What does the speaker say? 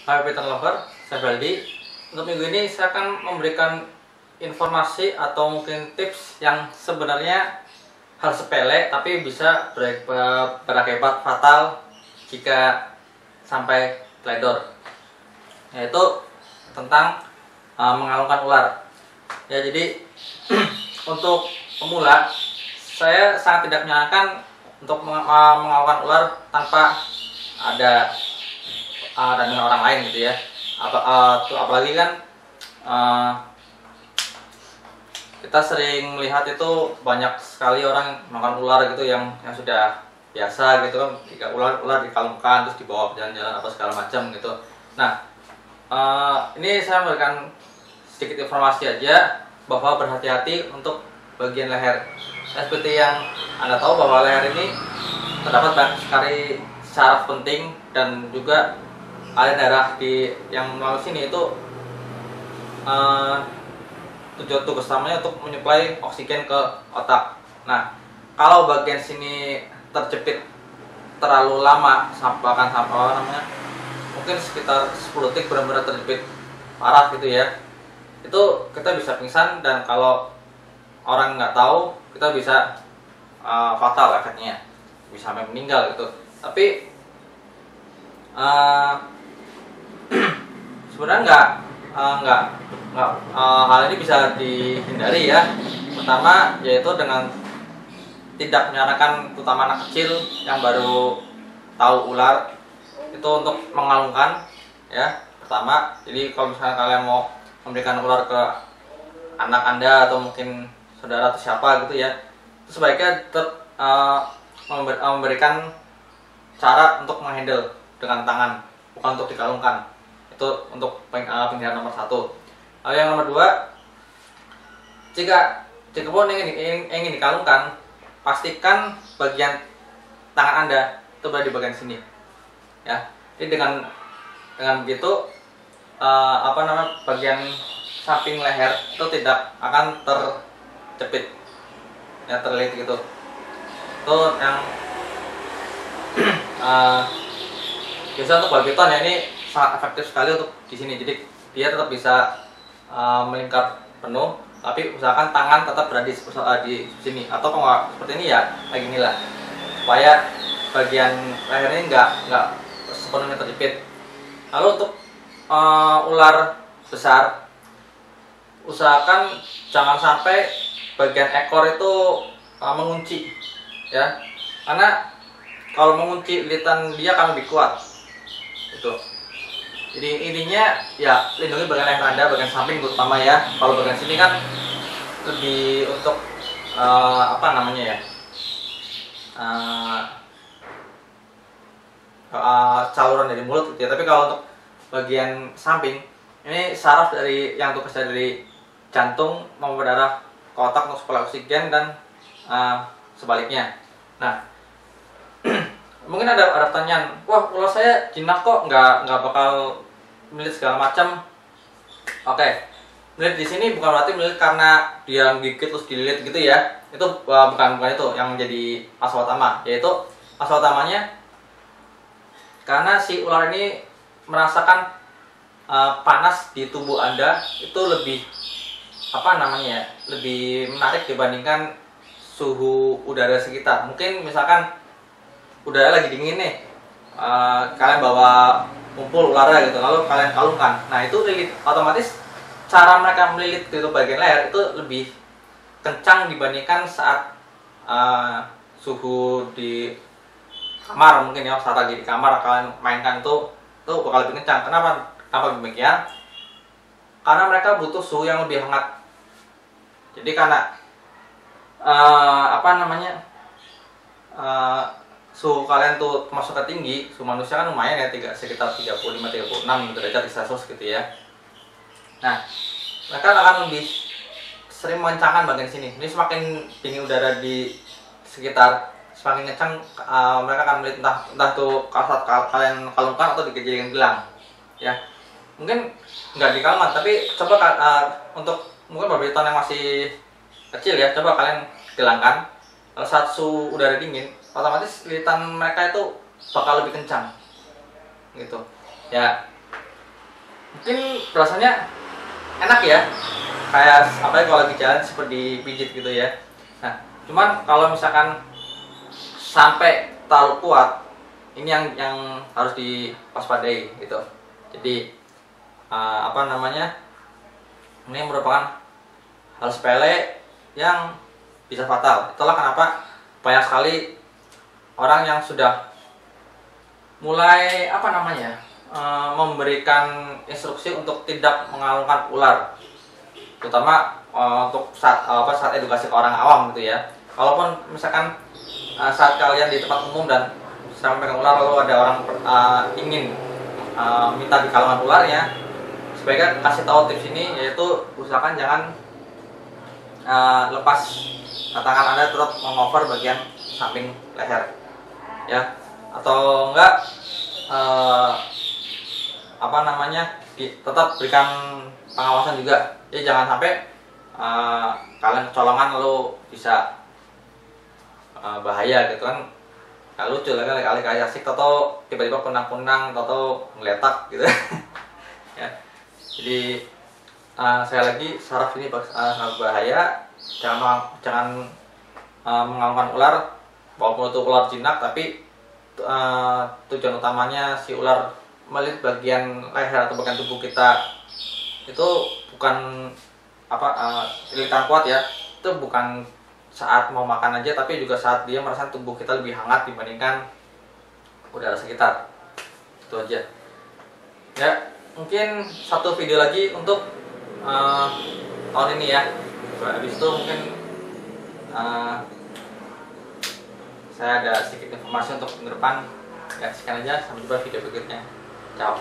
Hai Peter Lover, saya Baldi. Untuk minggu ini saya akan memberikan informasi atau mungkin tips yang sebenarnya hal sepele tapi bisa berakibat fatal jika sampai teledor, yaitu tentang mengalungkan ular. Ya, jadi untuk pemula saya sangat tidak menyarankan untuk mengalungkan ular tanpa ada dengan orang lain gitu ya. Apalagi kan kita sering melihat itu banyak sekali orang makan ular gitu yang sudah biasa gitu kan, jika ular dikalungkan terus dibawa jalan-jalan apa segala macam gitu. Nah, ini saya memberikan sedikit informasi aja bahwa berhati-hati untuk bagian leher. Seperti yang Anda tahu bahwa leher ini terdapat banyak sekali saraf penting dan juga aliran darah yang melalui sini itu tugas utamanya untuk menyuplai oksigen ke otak. Nah, kalau bagian sini terjepit terlalu lama, bahkan mungkin sekitar 10 detik benar-benar terjepit parah gitu ya, itu kita bisa pingsan, dan kalau orang nggak tahu kita bisa fatal efeknya, bisa sampai meninggal gitu. Tapi sebenarnya hal ini bisa dihindari ya. Pertama yaitu dengan tidak menyarankan, terutama anak kecil yang baru tahu ular, itu untuk mengalungkan ya. Pertama, jadi kalau misalnya kalian mau memberikan ular ke anak Anda atau mungkin saudara atau siapa gitu ya, itu sebaiknya tetap memberikan cara untuk menghandle dengan tangan, bukan untuk dikalungkan. Itu untuk penghindaran nomor 1. Lalu yang nomor 2, jika pun ingin dikalungkan, pastikan bagian tangan Anda itu berada di bagian sini ya. Jadi dengan begitu bagian samping leher itu tidak akan terjepit ya, terlilit gitu. Itu yang biasa untuk badminton ya, ini sangat efektif sekali untuk di sini. Jadi dia tetap bisa melingkar penuh, tapi usahakan tangan tetap berada di sini, atau kalau nggak seperti ini ya kayak gini lah, supaya bagian leher ini nggak sepenuhnya terjepit. Lalu untuk ular besar, usahakan jangan sampai bagian ekor itu mengunci ya, karena kalau mengunci lilitan dia akan lebih kuat itu. Jadi intinya ya, lindungi bagian leher Anda, bagian samping terutama ya. Kalau bagian sini kan lebih untuk saluran dari mulut gitu ya. Tapi kalau untuk bagian samping, ini saraf yang tugas dari jantung membawa darah ke otak untuk suplai oksigen dan sebaliknya. Nah, mungkin ada pertanyaan, wah ular saya jinak kok nggak bakal melilit segala macam. Oke, melilit di sini bukan berarti melilit karena dia gigit terus dililit gitu ya. Itu bukan itu yang menjadi masalah utama. Yaitu masalah utamanya karena si ular ini merasakan panas di tubuh Anda itu lebih lebih menarik dibandingkan suhu udara sekitar. Mungkin misalkan udara lagi dingin nih, kalian bawa kumpul ularnya gitu, lalu kalian kalungkan. Nah, itu lilit, otomatis cara mereka melilit itu bagian leher itu lebih kencang dibandingkan saat suhu di kamar. Mungkin ya, saat lagi di kamar kalian mainkan itu bakal lebih kencang. Kenapa demikian? Karena mereka butuh suhu yang lebih hangat. Jadi karena suhu kalian tuh termasuk tinggi, suhu manusia kan lumayan ya, sekitar 35-36 derajat Celcius gitu ya. Nah, mereka akan lebih sering mengencangkan bagian sini. Ini semakin dingin udara di sekitar, semakin kencang mereka akan melilit, entah tuh saat kalian kalungkan atau dijadikan gelang ya. Mungkin nggak dikalungkan, tapi coba untuk mungkin badminton yang masih kecil ya, coba kalian gelangkan. Kalau saat suhu udara dingin, otomatis lilitan mereka itu bakal lebih kencang gitu ya. Mungkin rasanya enak ya, kayak apa ya, kalau lagi jalan seperti pijit gitu ya. Nah, cuman kalau misalkan sampai terlalu kuat, ini yang harus diwaspadai gitu. Jadi apa namanya, ini merupakan hal sepele yang bisa fatal. Itulah kenapa banyak sekali orang yang sudah mulai apa namanya, memberikan instruksi untuk tidak mengalungkan ular, terutama untuk saat edukasi ke orang awam gitu ya. Kalaupun misalkan saat kalian di tempat umum dan sedang memegang ular, lalu ada orang ingin minta dikalungkan ularnya, sebaiknya kasih tahu tips ini, yaitu usahakan jangan lepas tangan Anda, tetap mengover bagian samping leher ya, atau enggak apa namanya, tetap berikan pengawasan juga. Jadi jangan sampai kalian kecolongan lalu bisa bahaya gitu kan. Nggak lucu lah, kali-kali asik atau tiba-tiba kunang-kunang atau ngeletak gitu. Ya. Jadi saya lagi, saraf ini sangat bahaya. Jangan mengalungkan ular walaupun itu ular jinak, tapi tujuan utamanya si ular melihat bagian leher atau bagian tubuh kita itu bukan apa lilitan kuat ya. Itu bukan saat mau makan aja, tapi juga saat dia merasa tubuh kita lebih hangat dibandingkan udara sekitar. Itu aja ya. Mungkin satu video lagi untuk tahun ini ya. Habis itu mungkin saya ada sedikit informasi untuk minggu depan. Ya, sekian aja, sampai jumpa video berikutnya. Ciao.